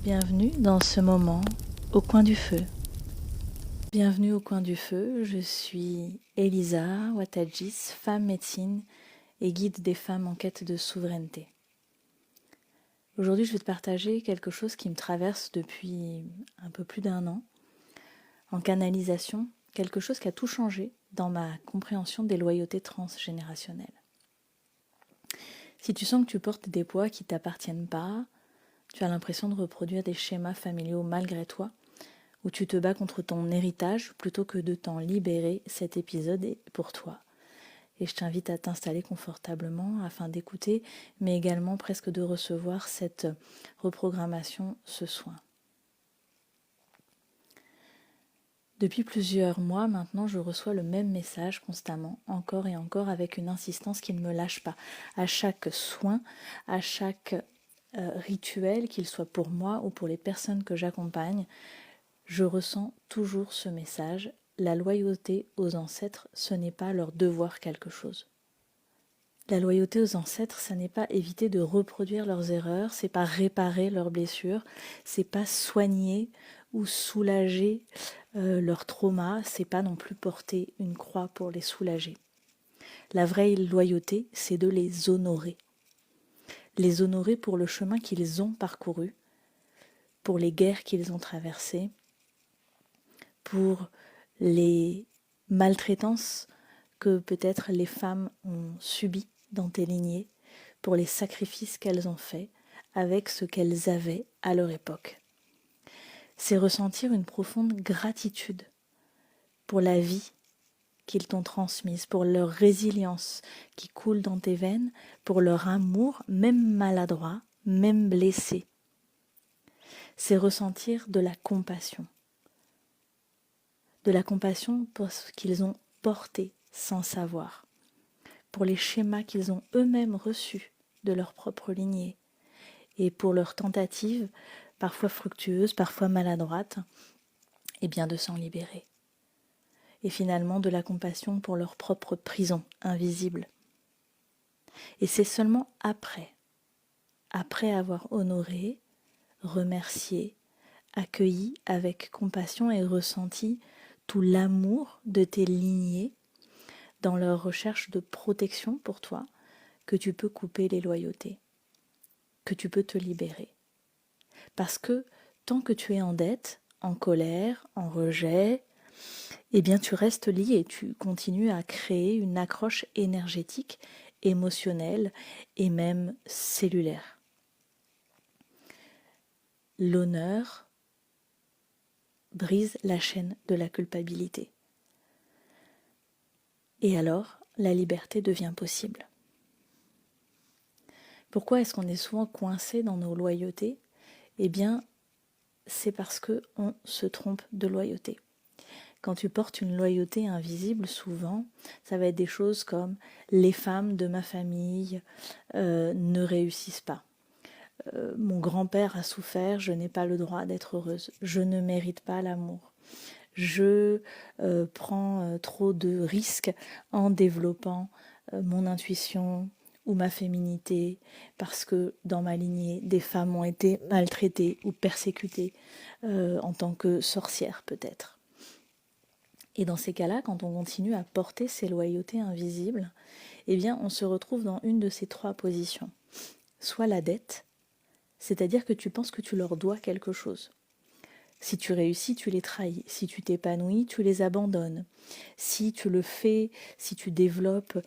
Bienvenue dans ce moment au coin du feu. Bienvenue au coin du feu, je suis Elisa Watadjis, femme médecine et guide des femmes en quête de souveraineté. Aujourd'hui, je vais te partager quelque chose qui me traverse depuis un peu plus d'1 an, en canalisation, quelque chose qui a tout changé dans ma compréhension des loyautés transgénérationnelles. Si tu sens que tu portes des poids qui ne t'appartiennent pas, tu as l'impression de reproduire des schémas familiaux malgré toi, où tu te bats contre ton héritage plutôt que de t'en libérer, cet épisode est pour toi. Et je t'invite à t'installer confortablement afin d'écouter, mais également presque de recevoir cette reprogrammation, ce soin. Depuis plusieurs mois maintenant, je reçois le même message constamment, encore et encore, avec une insistance qui ne me lâche pas. À chaque soin, à chaque rituel, qu'il soit pour moi ou pour les personnes que j'accompagne, je ressens toujours ce message. La loyauté aux ancêtres, ce n'est pas leur devoir quelque chose. La loyauté aux ancêtres, ça n'est pas éviter de reproduire leurs erreurs, c'est pas réparer leurs blessures, c'est pas soigner ou soulager leurs traumas, c'est pas non plus porter une croix pour les soulager. La vraie loyauté, c'est de les honorer. Les honorer pour le chemin qu'ils ont parcouru, pour les guerres qu'ils ont traversées, pour les maltraitances que peut-être les femmes ont subies dans tes lignées, pour les sacrifices qu'elles ont faits avec ce qu'elles avaient à leur époque. C'est ressentir une profonde gratitude pour la vie qu'ils t'ont transmise, pour leur résilience qui coule dans tes veines, pour leur amour, même maladroit, même blessé. C'est ressentir de la compassion pour ce qu'ils ont porté sans savoir, pour les schémas qu'ils ont eux-mêmes reçus de leur propre lignée, et pour leurs tentatives, parfois fructueuses, parfois maladroites, et bien de s'en libérer. Et finalement de la compassion pour leur propre prison invisible. Et c'est seulement après avoir honoré, remercié, accueilli avec compassion et ressenti tout l'amour de tes lignées dans leur recherche de protection pour toi, que tu peux couper les loyautés, que tu peux te libérer. Parce que tant que tu es en dette, en colère, en rejet, eh bien tu restes lié et tu continues à créer une accroche énergétique, émotionnelle et même cellulaire. L'honneur brise la chaîne de la culpabilité. Et alors, la liberté devient possible. Pourquoi est-ce qu'on est souvent coincé dans nos loyautés ? Eh bien, c'est parce qu'on se trompe de loyauté. Quand tu portes une loyauté invisible, souvent, ça va être des choses comme « les femmes de ma famille ne réussissent pas ». Mon grand-père a souffert, je n'ai pas le droit d'être heureuse. Je ne mérite pas l'amour. Je prends trop de risques en développant mon intuition ou ma féminité parce que dans ma lignée, des femmes ont été maltraitées ou persécutées en tant que sorcières peut-être. Et dans ces cas-là, quand on continue à porter ces loyautés invisibles, eh bien on se retrouve dans une de ces 3 positions. Soit la dette, c'est-à-dire que tu penses que tu leur dois quelque chose. Si tu réussis, tu les trahis. Si tu t'épanouis, tu les abandonnes. Si tu le fais, si tu développes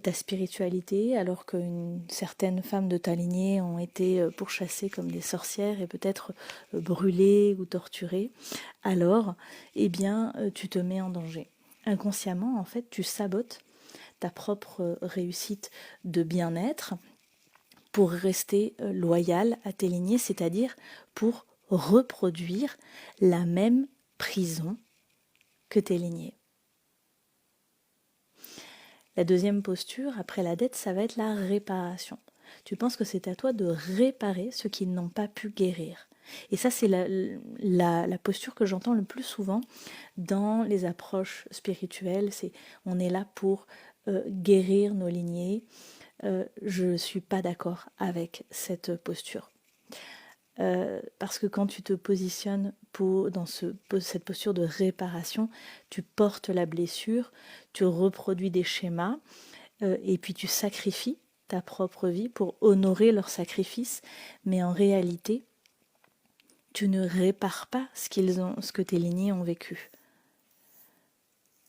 ta spiritualité, alors qu'une certaine femme de ta lignée ont été pourchassées comme des sorcières et peut-être brûlées ou torturées, alors, eh bien, tu te mets en danger. Inconsciemment, en fait, tu sabotes ta propre réussite de bien-être pour rester loyal à tes lignées, c'est-à-dire pour reproduire la même prison que tes lignées. La deuxième posture, après la dette, ça va être la réparation. Tu penses que c'est à toi de réparer ce qu'ils n'ont pas pu guérir. Et ça, c'est la posture que j'entends le plus souvent dans les approches spirituelles. On est là pour guérir nos lignées. Je ne suis pas d'accord avec cette posture. Parce que quand tu te positionnes dans cette posture de réparation, tu portes la blessure, tu reproduis des schémas, et puis tu sacrifies ta propre vie pour honorer leur sacrifice, mais en réalité, tu ne répares pas ce que tes lignées ont vécu.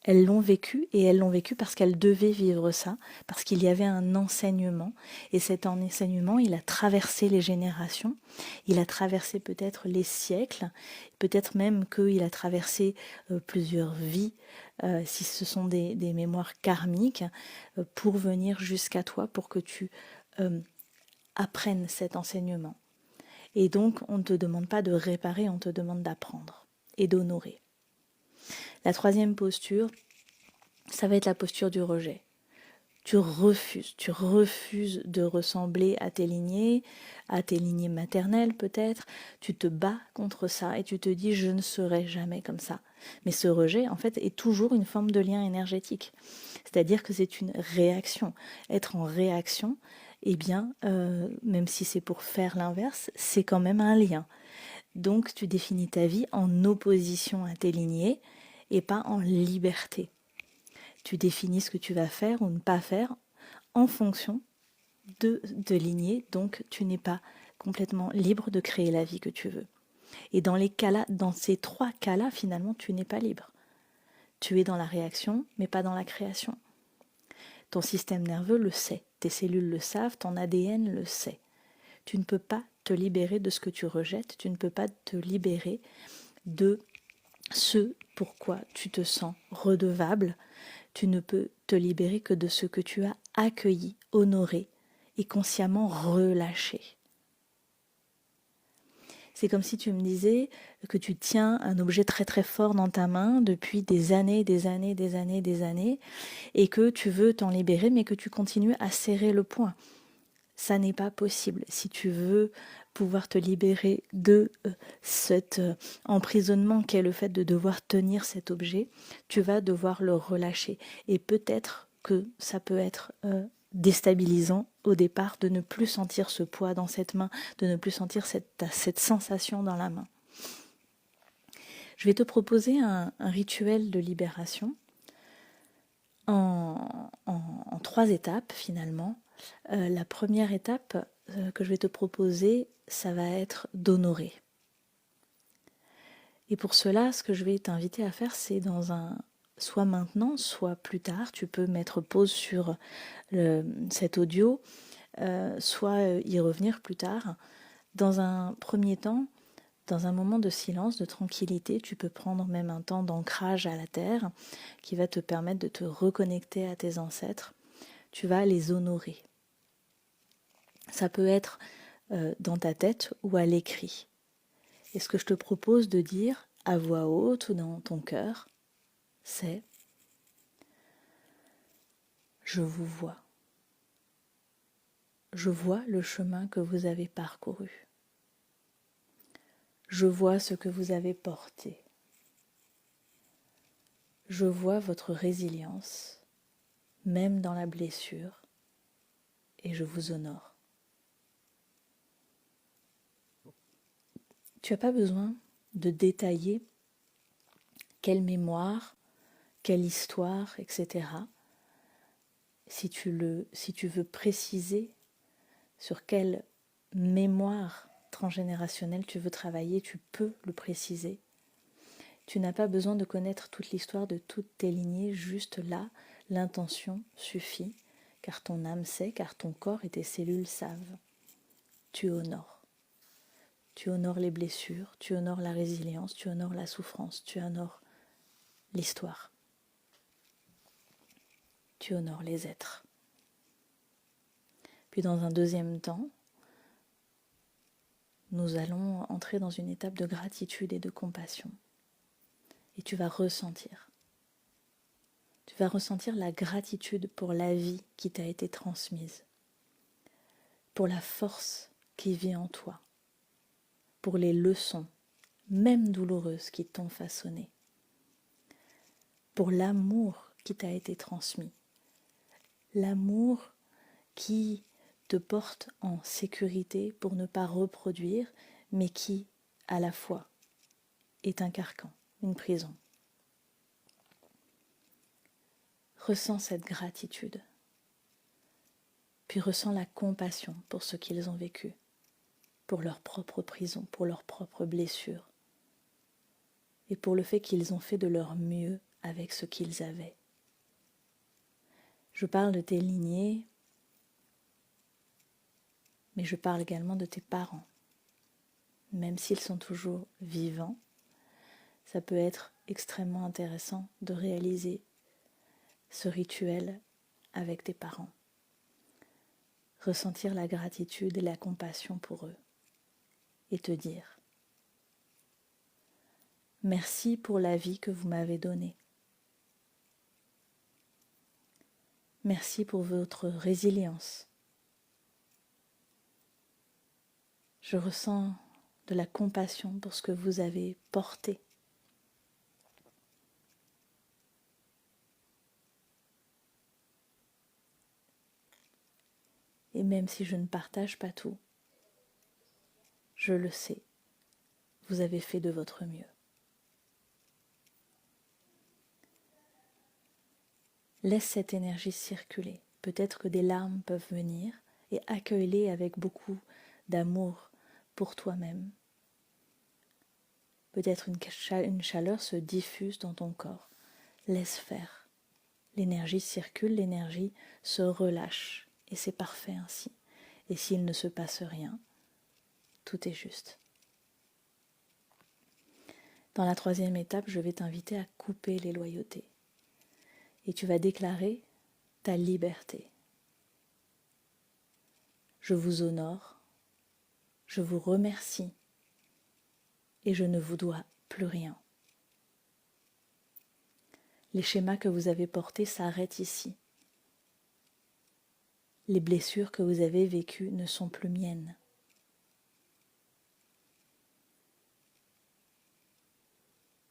Elles l'ont vécu et elles l'ont vécu parce qu'elles devaient vivre ça, parce qu'il y avait un enseignement et cet enseignement, il a traversé les générations, il a traversé peut-être les siècles, peut-être même qu'il a traversé plusieurs vies, si ce sont des mémoires karmiques, pour venir jusqu'à toi, pour que tu apprennes cet enseignement. Et donc, on ne te demande pas de réparer, on te demande d'apprendre et d'honorer. La troisième posture, ça va être la posture du rejet. Tu refuses de ressembler à tes lignées maternelles peut-être, tu te bats contre ça et tu te dis je ne serai jamais comme ça. Mais ce rejet en fait est toujours une forme de lien énergétique, c'est-à-dire que c'est une réaction. Être en réaction, eh bien, même si c'est pour faire l'inverse, c'est quand même un lien. Donc tu définis ta vie en opposition à tes lignées et pas en liberté. Tu définis ce que tu vas faire ou ne pas faire en fonction de lignées, donc tu n'es pas complètement libre de créer la vie que tu veux. Et dans ces trois cas-là, finalement, tu n'es pas libre. Tu es dans la réaction, mais pas dans la création. Ton système nerveux le sait, tes cellules le savent, ton ADN le sait. Tu ne peux pas te libérer de ce que tu rejettes, tu ne peux pas te libérer de ce pourquoi tu te sens redevable, tu ne peux te libérer que de ce que tu as accueilli, honoré et consciemment relâché. C'est comme si tu me disais que tu tiens un objet très très fort dans ta main depuis des années, et que tu veux t'en libérer mais que tu continues à serrer le poing. Ça n'est pas possible. Si tu veux pouvoir te libérer de cet emprisonnement qu'est le fait de devoir tenir cet objet, tu vas devoir le relâcher. Et peut-être que ça peut être déstabilisant au départ de ne plus sentir ce poids dans cette main, de ne plus sentir cette sensation dans la main. Je vais te proposer un rituel de libération en 3 étapes finalement. La première étape que je vais te proposer, ça va être d'honorer. Et pour cela, ce que je vais t'inviter à faire, c'est soit maintenant, soit plus tard, tu peux mettre pause sur cet audio, soit y revenir plus tard. Dans un premier temps, dans un moment de silence, de tranquillité, tu peux prendre même un temps d'ancrage à la terre qui va te permettre de te reconnecter à tes ancêtres. Tu vas les honorer. Ça peut être dans ta tête ou à l'écrit. Et ce que je te propose de dire à voix haute ou dans ton cœur, c'est « Je vous vois. Je vois le chemin que vous avez parcouru. Je vois ce que vous avez porté. Je vois votre résilience, même dans la blessure, et je vous honore. » Tu n'as pas besoin de détailler quelle mémoire, quelle histoire, etc. Si tu veux préciser sur quelle mémoire transgénérationnelle tu veux travailler, tu peux le préciser. Tu n'as pas besoin de connaître toute l'histoire de toutes tes lignées, juste là, l'intention suffit, car ton âme sait, car ton corps et tes cellules savent. Tu honores. Tu honores les blessures, tu honores la résilience, tu honores la souffrance, tu honores l'histoire. Tu honores les êtres. Puis dans un deuxième temps, nous allons entrer dans une étape de gratitude et de compassion. Et tu vas ressentir. Tu vas ressentir la gratitude pour la vie qui t'a été transmise, pour la force qui vit en toi, pour les leçons, même douloureuses, qui t'ont façonné, pour l'amour qui t'a été transmis, l'amour qui te porte en sécurité pour ne pas reproduire, mais qui, à la fois, est un carcan, une prison. Ressens cette gratitude, puis ressens la compassion pour ce qu'ils ont vécu, pour leur propre prison, pour leurs propres blessures, et pour le fait qu'ils ont fait de leur mieux avec ce qu'ils avaient. Je parle de tes lignées, mais je parle également de tes parents. Même s'ils sont toujours vivants, ça peut être extrêmement intéressant de réaliser ce rituel avec tes parents. Ressentir la gratitude et la compassion pour eux et te dire « Merci pour la vie que vous m'avez donnée. Merci pour votre résilience. Je ressens de la compassion pour ce que vous avez porté. Et même si je ne partage pas tout, je le sais, vous avez fait de votre mieux. » Laisse cette énergie circuler. Peut-être que des larmes peuvent venir et accueille-les avec beaucoup d'amour pour toi-même. Peut-être une chaleur se diffuse dans ton corps. Laisse faire. L'énergie circule, l'énergie se relâche et c'est parfait ainsi. Et s'il ne se passe rien, tout est juste. Dans la troisième étape, je vais t'inviter à couper les loyautés. Et tu vas déclarer ta liberté. Je vous honore, je vous remercie et je ne vous dois plus rien. Les schémas que vous avez portés s'arrêtent ici. Les blessures que vous avez vécues ne sont plus miennes.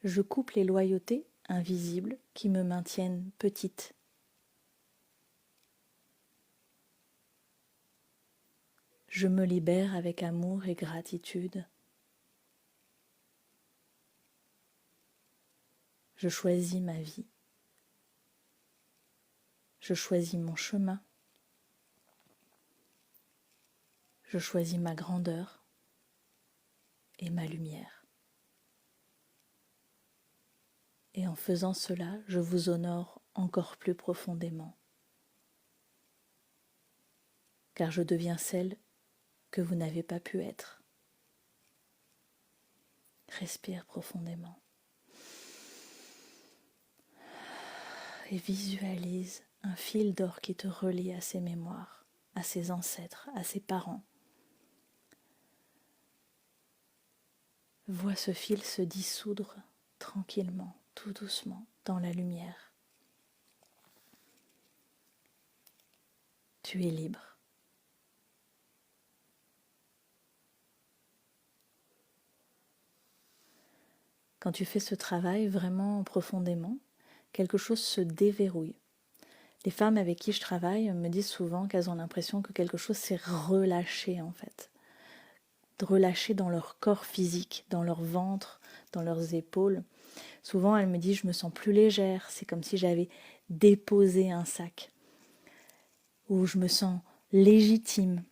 Je coupe les loyautés invisibles qui me maintiennent petite. Je me libère avec amour et gratitude. Je choisis ma vie. Je choisis mon chemin. Je choisis ma grandeur et ma lumière. Et en faisant cela, je vous honore encore plus profondément, car je deviens celle que vous n'avez pas pu être. Respire profondément et visualise un fil d'or qui te relie à ses mémoires, à ses ancêtres, à ses parents. Vois ce fil se dissoudre tranquillement, tout doucement, dans la lumière. Tu es libre. Quand tu fais ce travail vraiment profondément, quelque chose se déverrouille. Les femmes avec qui je travaille me disent souvent qu'elles ont l'impression que quelque chose s'est relâché en fait. Relâché dans leur corps physique, dans leur ventre, dans leurs épaules. Souvent elles me disent je me sens plus légère, c'est comme si j'avais déposé un sac. Ou je me sens légitime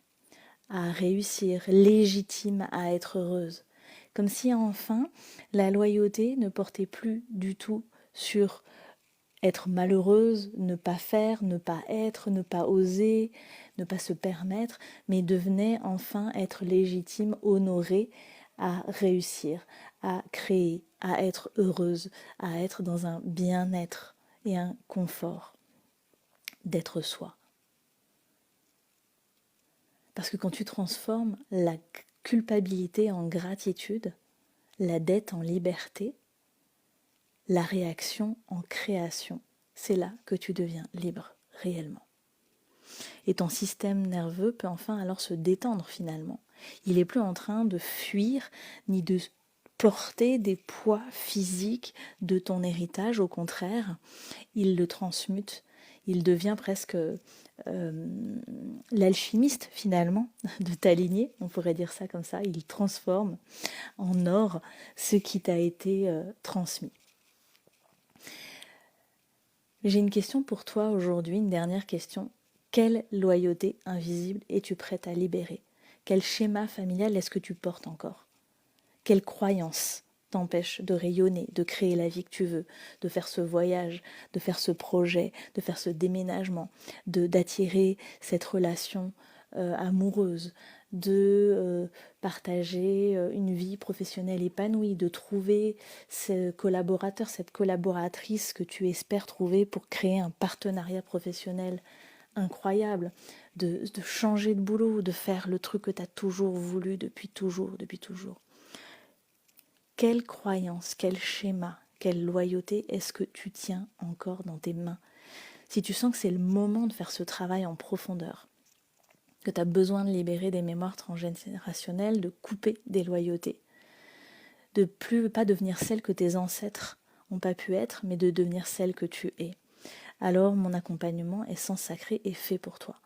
à réussir, légitime à être heureuse. Comme si enfin la loyauté ne portait plus du tout sur être malheureuse, ne pas faire, ne pas être, ne pas oser, ne pas se permettre, mais devenait enfin être légitime, honorée à réussir, à créer, à être heureuse, à être dans un bien-être et un confort d'être soi. Parce que quand tu transformes la culpabilité en gratitude, la dette en liberté, la réaction en création, c'est là que tu deviens libre réellement. Et ton système nerveux peut enfin alors se détendre finalement. Il n'est plus en train de fuir ni de porter des poids physiques de ton héritage, au contraire, il le transmute, il devient presque l'alchimiste finalement de ta lignée, on pourrait dire ça comme ça, il transforme en or ce qui t'a été transmis. J'ai une question pour toi aujourd'hui, une dernière question. Quelle loyauté invisible es-tu prête à libérer? Quel schéma familial est-ce que tu portes encore? Quelle croyance t'empêche de rayonner, de créer la vie que tu veux, de faire ce voyage, de faire ce projet, de faire ce déménagement, d'attirer cette relation amoureuse, de partager une vie professionnelle épanouie, de trouver ce collaborateur, cette collaboratrice que tu espères trouver pour créer un partenariat professionnel incroyable, de changer de boulot, de faire le truc que tu as toujours voulu depuis toujours. Quelle croyance, quel schéma, quelle loyauté est-ce que tu tiens encore dans tes mains? Si tu sens que c'est le moment de faire ce travail en profondeur, que tu as besoin de libérer des mémoires transgénérationnelles, de couper des loyautés, de plus pas devenir celle que tes ancêtres n'ont pas pu être, mais de devenir celle que tu es, alors mon accompagnement Essence Sacrée est fait pour toi.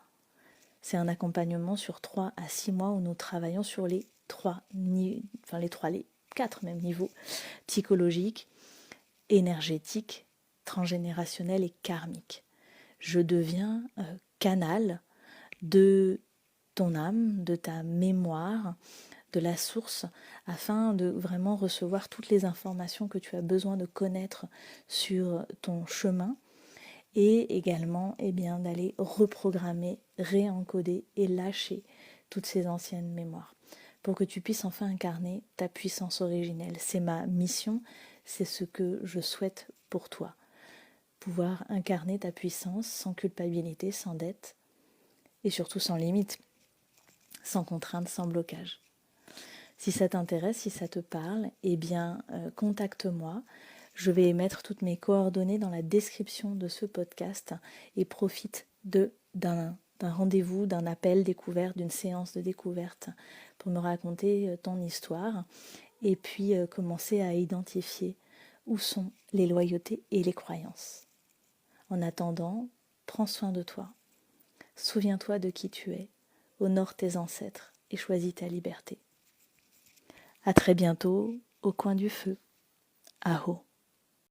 C'est un accompagnement sur 3 à 6 mois où nous travaillons sur les 4 mêmes niveaux, psychologiques, énergétiques, transgénérationnels et karmiques. Je deviens canal de ton âme, de ta mémoire, de la source, afin de vraiment recevoir toutes les informations que tu as besoin de connaître sur ton chemin, et également d'aller reprogrammer, réencoder et lâcher toutes ces anciennes mémoires pour que tu puisses enfin incarner ta puissance originelle. C'est ma mission, c'est ce que je souhaite pour toi. Pouvoir incarner ta puissance sans culpabilité, sans dette et surtout sans limite, sans contrainte, sans blocage. Si ça t'intéresse, si ça te parle, contacte-moi. Je vais mettre toutes mes coordonnées dans la description de ce podcast et profite d'un rendez-vous, d'un appel découverte, d'une séance de découverte pour me raconter ton histoire et puis commencer à identifier où sont les loyautés et les croyances. En attendant, prends soin de toi. Souviens-toi de qui tu es, honore tes ancêtres et choisis ta liberté. À très bientôt au coin du feu. Aho.